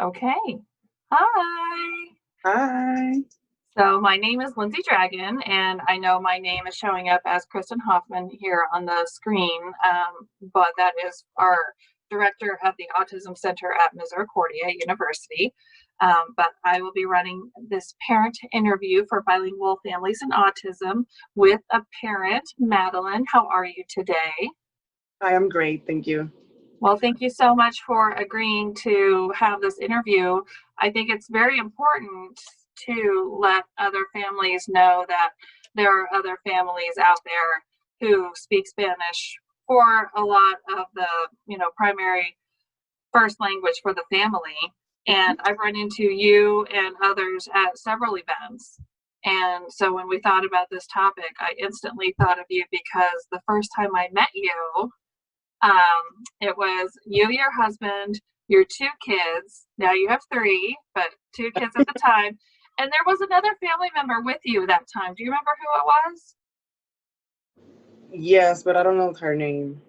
Okay. Hi. Hi. So my name is Lindsay Dragon, and I know my name is showing up as Kristen Hoffman here on the screen, but that is our director at the Autism Center at Misericordia University. But I will be running this parent interview for bilingual families and autism with a parent, Madeline. How are you today? I am great, thank you. Well, thank you so much for agreeing to have this interview. I think it's very important to let other families know that there are other families out there who speak Spanish for a lot of the, primary first language for the family. And I've run into you and others at several events. And so when we thought about this topic, I instantly thought of you because the first time I met you, it was you, your husband, your two kids. Now you have three, but two kids at the time. And there was another family member with you that time. Do you remember who it was? Yes, but I don't know her name.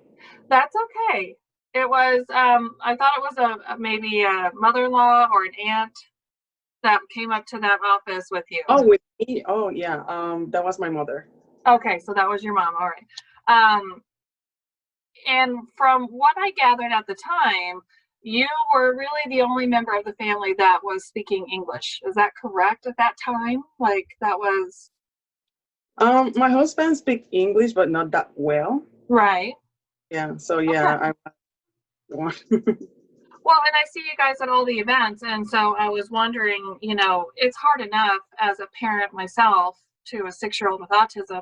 That's okay. It was, I thought it was maybe a mother-in-law or an aunt that came up to that office with you. Oh, with me? Oh, yeah. That was my mother. Okay, so that was your mom. All right. And from what I gathered at the time, you were really the only member of the family that was speaking English. Is that correct at that time? Like that was My husband speaks English, but not that well. right. Yeah, so Okay. yeah, I was Well, and I see you guys at all the events, and so I was wondering, it's hard enough as a parent myself to a 6-year-old with autism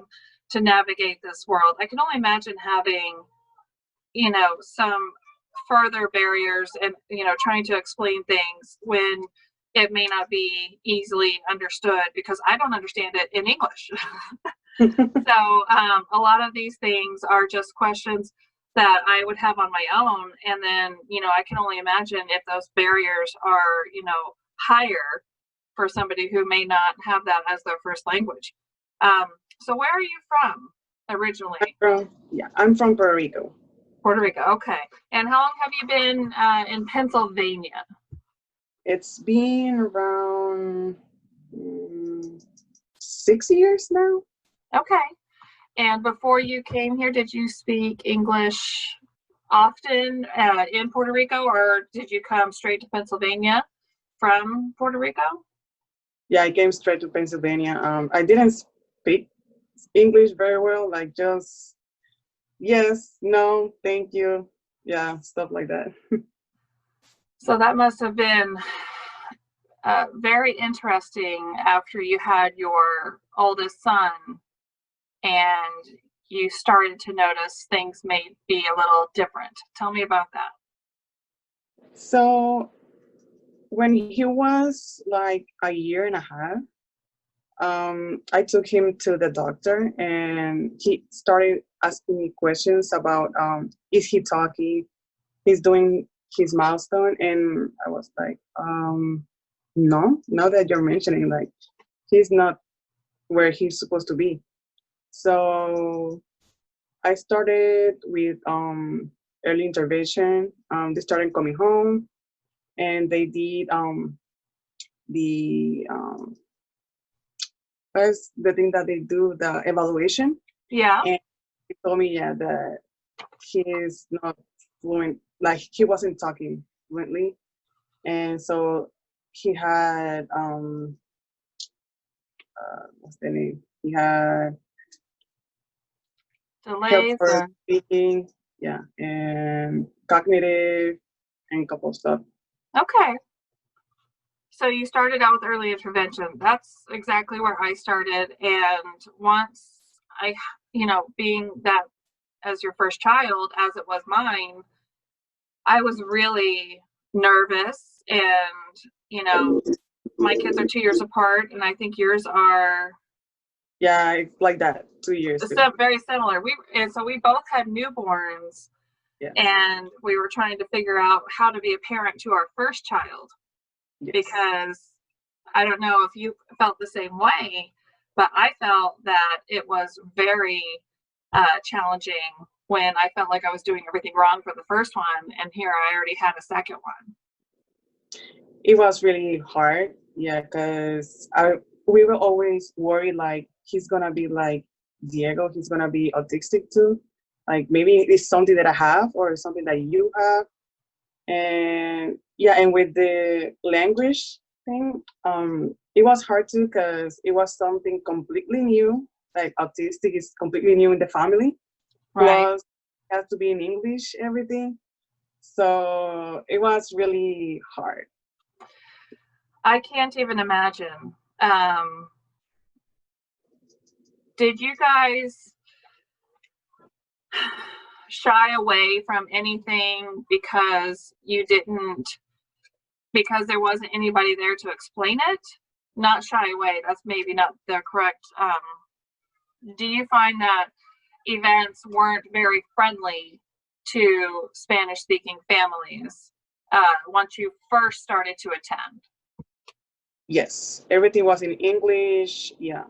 to navigate this world. I can only imagine having, some further barriers and, trying to explain things when it may not be easily understood because I don't understand it in English. So a lot of these things are just questions that I would have on my own. And then, I can only imagine if those barriers are, higher for somebody who may not have that as their first language. So where are you from originally? I'm from Puerto Rico. Puerto Rico. Okay. And how long have you been in Pennsylvania? It's been around 6 years now. Okay. And before you came here, did you speak English often in Puerto Rico, or did you come straight to Pennsylvania from Puerto Rico? Yeah, I came straight to Pennsylvania. I didn't speak English very well, like just yes, no, thank you. Yeah, stuff like that. So that must have been very interesting after you had your oldest son and you started to notice things may be a little different. Tell me about that. So when he was like a year and a half, I took him to the doctor and he started asking me questions about is he talking? He's doing his milestone, and I was like, no, now that you're mentioning, like he's not where he's supposed to be. So I started with early intervention. They started coming home, and they did the what's the thing that they do, the evaluation. Yeah. And he told me, yeah, that he is not fluent, like he wasn't talking fluently, and so he had what's the name? He had help Delays for or speaking, yeah, and cognitive and a couple of stuff. okay. So you started out with early intervention. That's exactly where I started. And once I, being that as your first child, as it was mine, I was really nervous. And, my kids are 2 years apart, and I think yours are Yeah, it's like that. 2 years too. very similar. So we both had newborns, Yeah. and we were trying to figure out how to be a parent to our first child. Yes. Because I don't know if you felt the same way, but I felt that it was very challenging when I felt like I was doing everything wrong for the first one, and here I already had a second one. it was really hard. Yeah, because we were always worried like he's gonna be like Diego. He's gonna be autistic too. Like maybe it's something that I have or something that you have. And yeah, and with the language thing, it was hard too because it was something completely new. Like autistic is completely new in the family. Right. Plus, it has to be in English, everything. So it was really hard. I can't even imagine. Did you guys shy away from anything because because there wasn't anybody there to explain it? Not shy away, that's maybe not the correct. Do you find that events weren't very friendly to Spanish speaking families once you first started to attend? Yes, everything was in English. Yeah,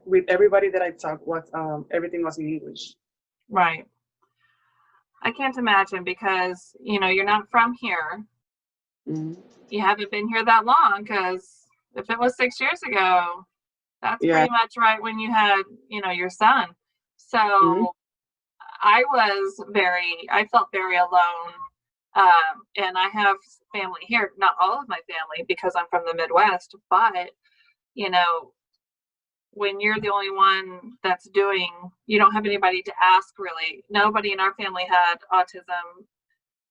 with everybody that I talked, was everything was in English. Right. I can't imagine because, you're not from here. Mhm. You haven't been here that long, because if it was 6 years ago, that's Yeah. pretty much right when you had, your son. Mhm. So I felt very alone. And I have family here, not all of my family because I'm from the Midwest, but, you know, when you're the only one that's you don't have anybody to ask really. Nobody in our family had autism,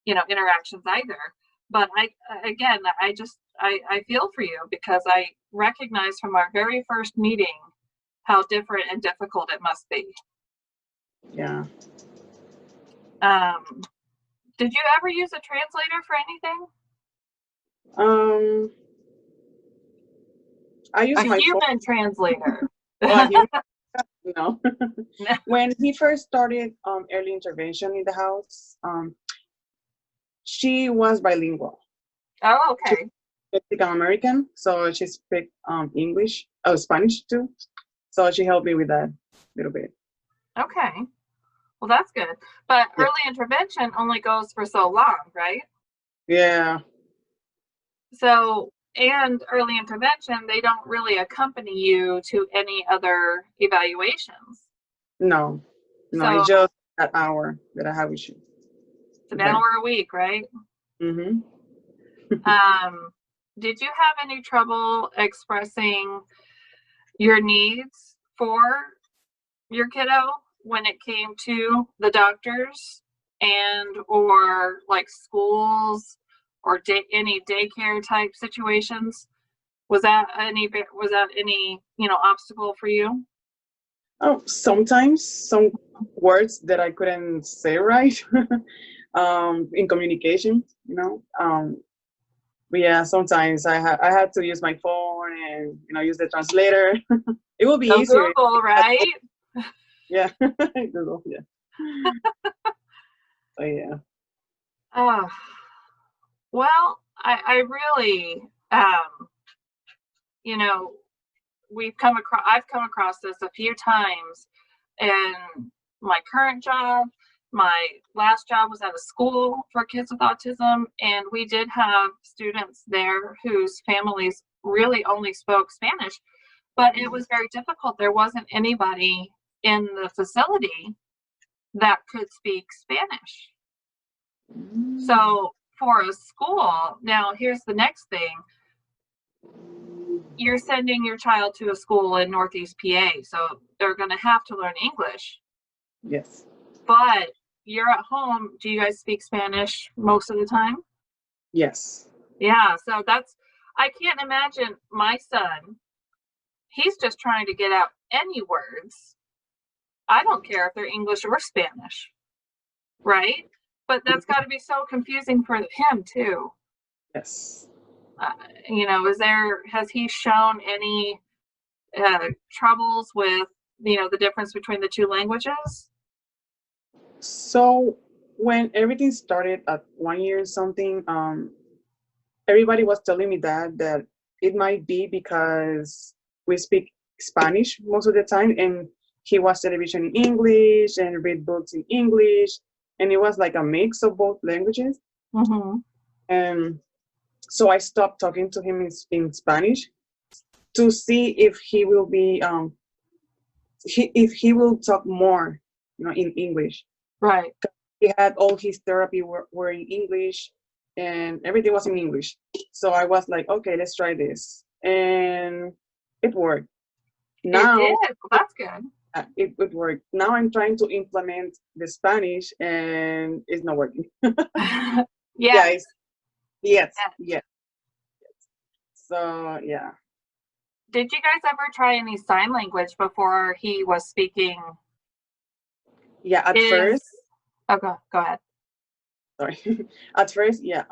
interactions either. But I feel for you because I recognize from our very first meeting how different and difficult it must be. Yeah. Um, did you ever use a translator for anything? Um, I A use my phone. human translator. Oh, a human. No. When he first started early intervention in the house, she was bilingual. Oh, She's okay. Mexican American, so she speaks English, Spanish too. So she helped me with that a little bit. Okay. Well, that's good. But Yeah. early intervention only goes for so long, right? Yeah. So, and early intervention, they don't really accompany you to any other evaluations. No. No, So it's just that hour that I have with you. it's an With them. hour a week, right? Mm-hmm. Did you have any trouble expressing your needs for your kiddo when it came to the doctors and or like schools or any daycare type situations? Was that any obstacle for you? Oh, sometimes some words that I couldn't say right in communication, but yeah, sometimes I had to use my phone and use the translator. It will be So easier. Google, right? Yeah, Google. Yeah. So yeah. uh, well, I really you know I've come across this a few times in my current job. My last job was at a school for kids with autism, and we did have students there whose families really only spoke Spanish, but it was very difficult. There wasn't anybody in the facility that could speak Spanish. So for a school, now here's the next thing. You're sending your child to a school in Northeast PA, so they're going to have to learn English. Yes. But you're at home. Do you guys speak Spanish most of the time? Yes. Yeah, so I can't imagine my son. He's just trying to get out any words. I don't care if they're English or Spanish, right? But that's got to be so confusing for him too. Yes. Has he shown any troubles with, the difference between the two languages? So when everything started at 1 year and something, everybody was telling me that it might be because we speak Spanish most of the time, and he watched television in English and read books in English, and it was like a mix of both languages. Mm-hmm. And So I stopped talking to him in Spanish to see if he will be if he will talk more, in English. Right. He had all his therapy were in English, and everything was in English. So I was like, okay, let's try this, and it worked. Now It did. Well, that's good. it would work. Now I'm trying to implement the Spanish, and it's not working. Yeah. Yeah, yes. So yeah. Did you guys ever try any sign language before he was speaking? Yeah, at first, Oh, go ahead. sorry. At first, yeah,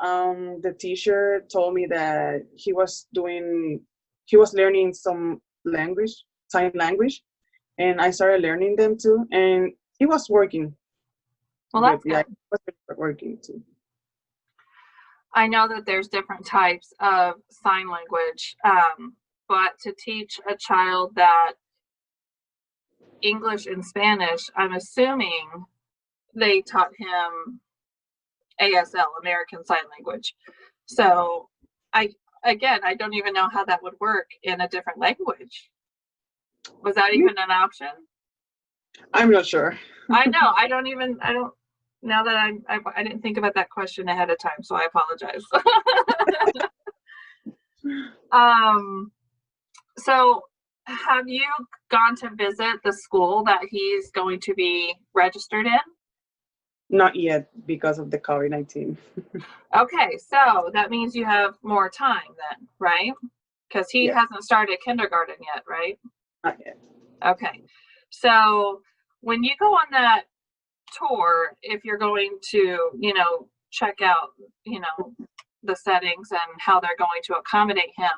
the teacher told me that he was learning some sign language, and I started learning them too, and it was working. Well, that's Yeah, good. it was working too. I know that there's different types of sign language, but to teach a child that English and Spanish, I'm assuming they taught him ASL, American Sign Language. So I don't even know how that would work in a different language. Was that even an option? I'm not sure. I know. I don't. Now that I didn't think about that question ahead of time, so I apologize. So have you gone to visit the school that he's going to be registered in? Not yet because of the COVID-19. Okay, so that means you have more time then, right? Because he Yeah. hasn't started kindergarten yet, right? Not yet. Okay. So when you go on that tour, if you're going to, check out, the settings and how they're going to accommodate him,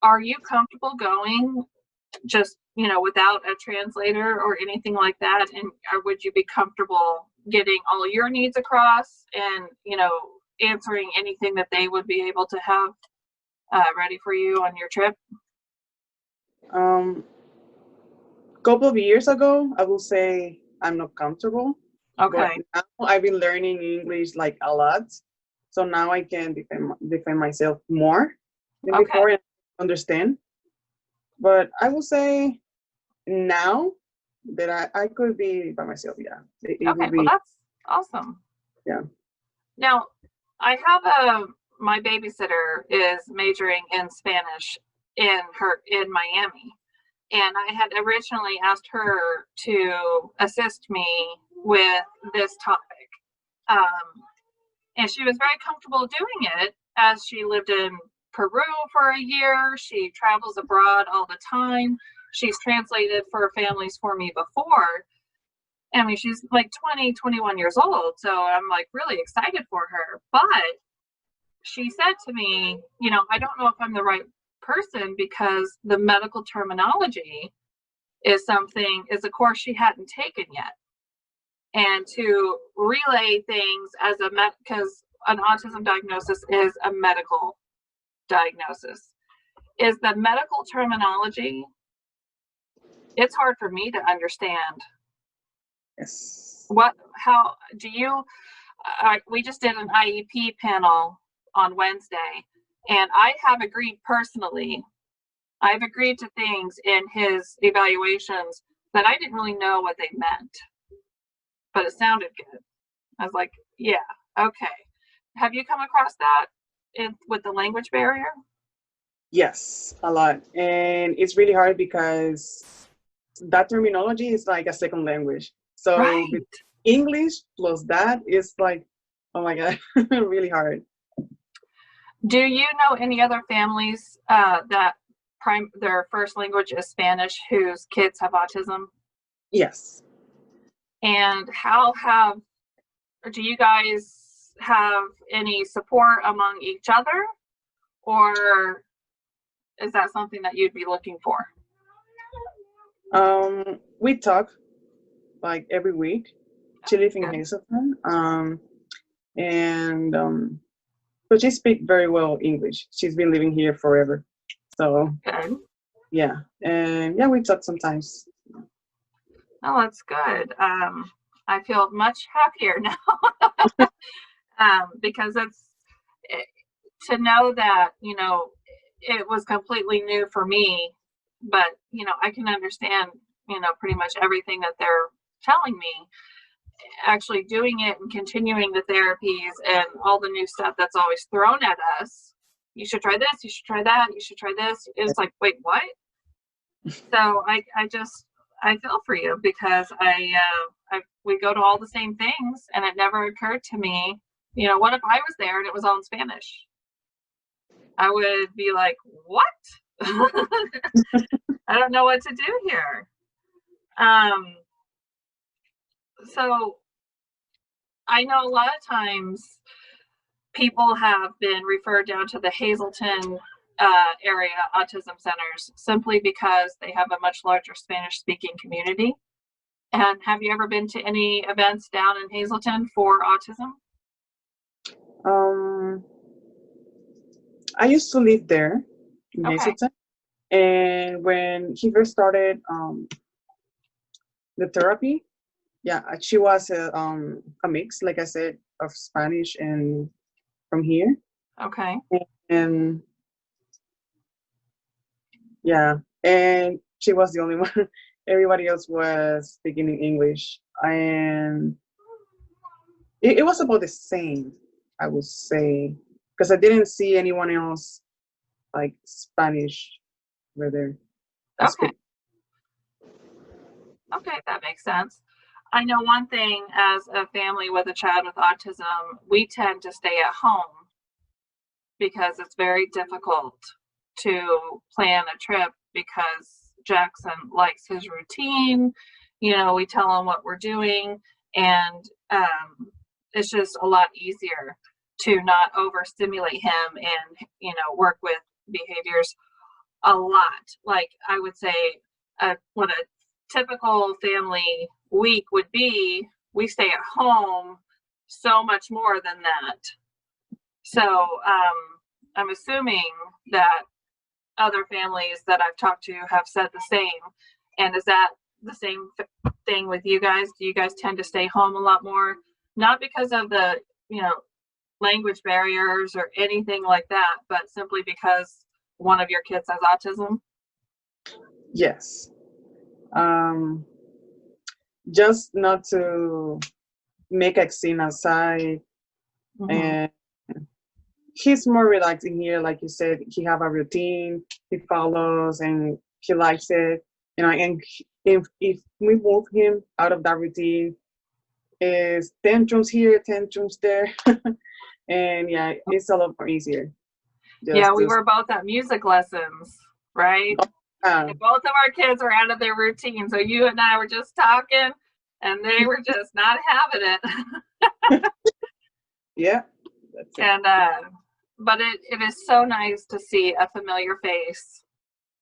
are you comfortable going just, without a translator or anything like that? And or would you be comfortable getting all your needs across and, answering anything that they would be able to have ready for you on your trip? Couple of years ago, I will say I'm not comfortable. Okay. But now I've been learning English like a lot, so now I can defend myself more than before and understand. But I will say now that I could be by myself. Yeah, it Okay, would well be. that's awesome. Yeah. Now, I have my babysitter is majoring in Spanish in Miami. And I had originally asked her to assist me with this topic. And she was very comfortable doing it as she lived in Peru for a year. She travels abroad all the time. She's translated for families for me before. I mean, she's like 20, 21 years old. So I'm like really excited for her. But she said to me, I don't know if I'm the right person because the medical terminology is a course she hadn't taken yet. And to relay things because an autism diagnosis is a medical diagnosis, is the medical terminology, it's hard for me to understand. Yes. How do you, we just did an IEP panel on Wednesday, and I've agreed to things in his evaluations that I didn't really know what they meant, but it sounded good. I was like, yeah, okay. Have you come across that with the language barrier? Yes, a lot, and it's really hard because that terminology is like a second language. So Right. English plus that is like, oh my God, really hard. Do you know any other families that their first language is Spanish whose kids have autism? Yes. And do you guys have any support among each other, or is that something that you'd be looking for? We talk like every week. She lives in Good. Hazleton. But she speaks very well English. She's been living here forever. So Good. yeah. And yeah, we talk sometimes. Oh, that's good. I feel much happier now because to know that, you know, it was completely new for me, but, you know, I can understand, you know, pretty much everything that they're telling me. Actually doing it and continuing the therapies and all the new stuff that's always thrown at us. You should try this, you should try that, you should try this. It's like, wait, what? So I feel for you, because we go to all the same things, and it never occurred to me, you know, what if I was there and it was all in Spanish? I would be like, what? I don't know what to do here. So I know a lot of times people have been referred down to the Hazleton area autism centers simply because they have a much larger Spanish speaking community. And have you ever been to any events down in Hazleton for autism? I used to live there in Okay. Hazleton, and when he first started the therapy, yeah, she was a mix, like I said, of Spanish and from here. Okay. And yeah, and she was the only one. Everybody else was speaking in English, and it was about the same, I would say, because I didn't see anyone else like Spanish over there. Okay. Okay, that makes sense. I know one thing, as a family with a child with autism, we tend to stay at home because it's very difficult to plan a trip, because Jackson likes his routine. You know, we tell him what we're doing, and it's just a lot easier to not overstimulate him and, you know, work with behaviors a lot. Like, I would say, what a typical family week would be, we stay at home so much more than that. So I'm assuming that other families that I've talked to have said the same. And is that the same thing with you guys? Do you guys tend to stay home a lot more? Not because of the, you know, language barriers or anything like that, but simply because one of your kids has autism? Yes. Just not to make a scene outside. Mm-hmm. And he's more relaxed in here, like you said. He have a routine, he follows, and he likes it. You know, and if we move him out of that routine, is tantrums here, tantrums there, and yeah, it's a lot more easier. Yeah, we were both at music lessons, right? And both of our kids are out of their routine. So you and I were just talking, and they were just not having it. Yeah. And but it is so nice to see a familiar face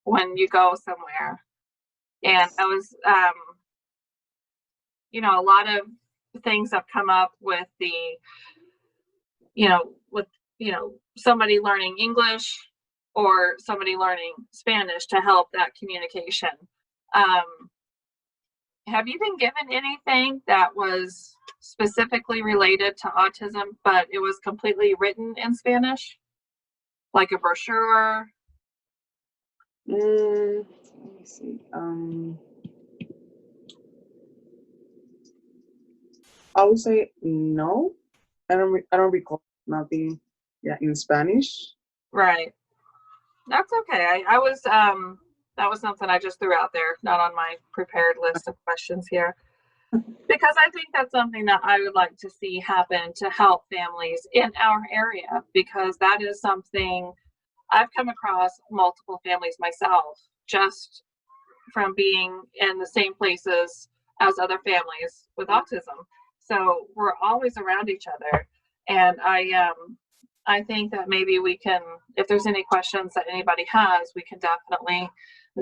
when you go somewhere. And I was you know, a lot of things have come up with the, you know, somebody learning English or somebody learning Spanish to help that communication. Have you been given anything that was specifically related to autism, but it was completely written in Spanish? Like a brochure? Let me see. I would say no. I don't recall nothing. Yeah, in Spanish. Right. That's okay. I was that was something I just threw out there, not on my prepared list of questions here. Because I think that's something that I would like to see happen to help families in our area, because that is something I've come across multiple families myself, just from being in the same places as other families with autism. So we're always around each other. And I think that maybe we can, if there's any questions that anybody has, we can definitely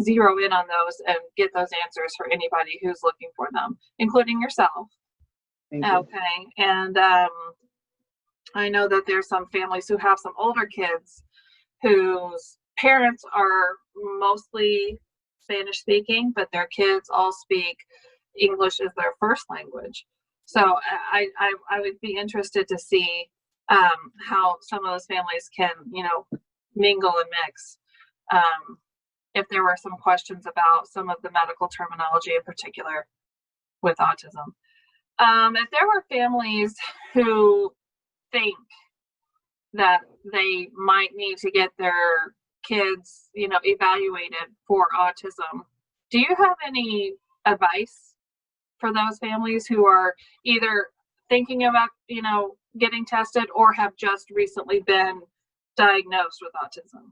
zero in on those and get those answers for anybody who's looking for them, including yourself. Thank you. Okay. And I know that there's some families who have some older kids whose parents are mostly Spanish speaking, but their kids all speak English as their first language. So I would be interested to see how some of those families can, mingle and mix. If there were some questions about some of the medical terminology in particular with autism. If there were families who think that they might need to get their kids, evaluated for autism, do you have any advice for those families who are either thinking about, getting tested or have just recently been diagnosed with autism?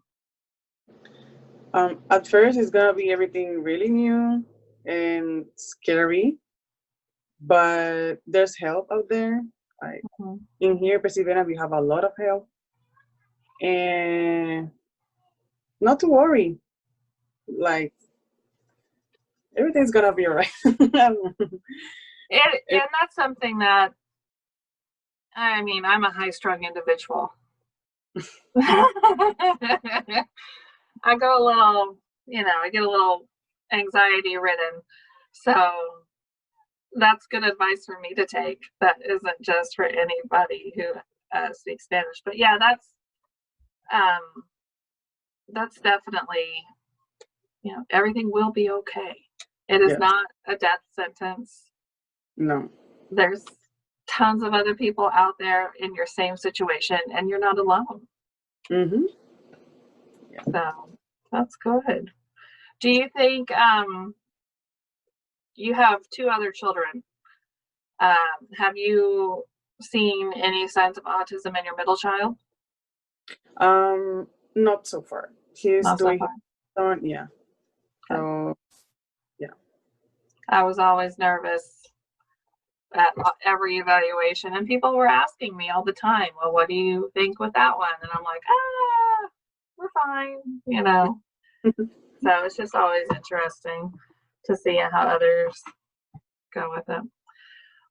At first, it's gonna be everything really new and scary, but there's help out there. Like in here, Pennsylvania, we have a lot of help, and not to worry. Like everything's gonna be alright. And that's something that, I'm a high-strung individual. I go a little, I get a little anxiety ridden. So that's good advice for me to take. That isn't just for anybody who speaks Spanish. But yeah, that's definitely, everything will be okay. It is not a death sentence. No. There's tons of other people out there in your same situation, and you're not alone. Mm-hmm. Yeah. So that's good. Do you think you have 2 other children? Have you seen any signs of autism in your middle child? Not so far. He's Not so doing far. his own, yeah. Okay. So I was always nervous at every evaluation, and people were asking me all the time, well, what do you think with that one? And I'm like, we're fine, So it's just always interesting to see how others go with it.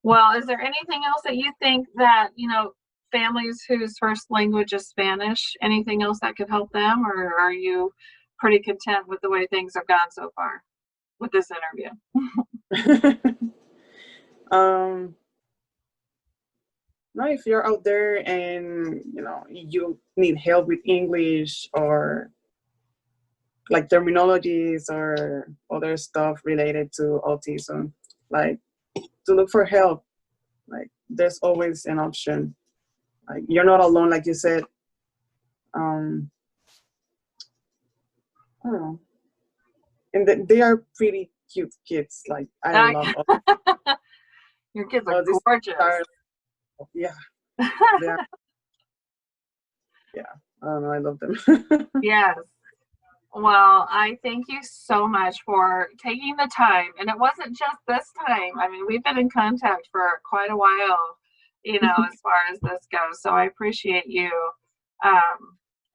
Well, is there anything else that you think that, families whose first language is Spanish, anything else that could help them, or are you pretty content with the way things have gone so far with this interview? Now if you're out there and you need help with English or like terminologies or other stuff related to autism, like to look for help. Like there's always an option. Like you're not alone, like you said. I don't know. And they are pretty cute kids. Like I love all. Your kids are gorgeous. Yeah. They are, yeah. I don't know. I love them. Yes. Well, I thank you so much for taking the time. And it wasn't just this time. We've been in contact for quite a while, as far as this goes. So I appreciate you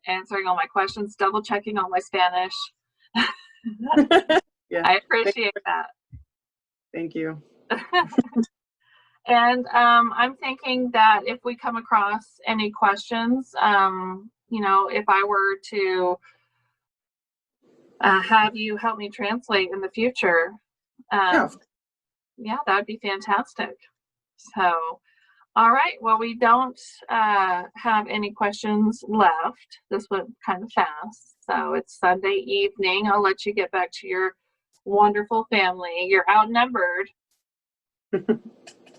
answering all my questions, double checking all my Spanish. Yeah. I appreciate that. Thank you. And I'm thinking that if we come across any questions, if I were to have you help me translate in the future, that would be fantastic. So, all right. Well, we don't have any questions left. This went kind of fast. So it's Sunday evening. I'll let you get back to your wonderful family. You're outnumbered.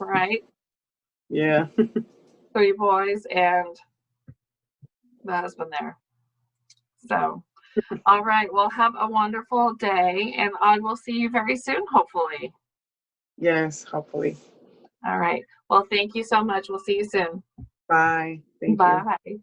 Right? Yeah. 3 boys and the husband there. So, all right. Well, have a wonderful day, and I will see you very soon, hopefully. Yes, hopefully. All right. Well, thank you so much. We'll see you soon. Bye. Thank you. Bye.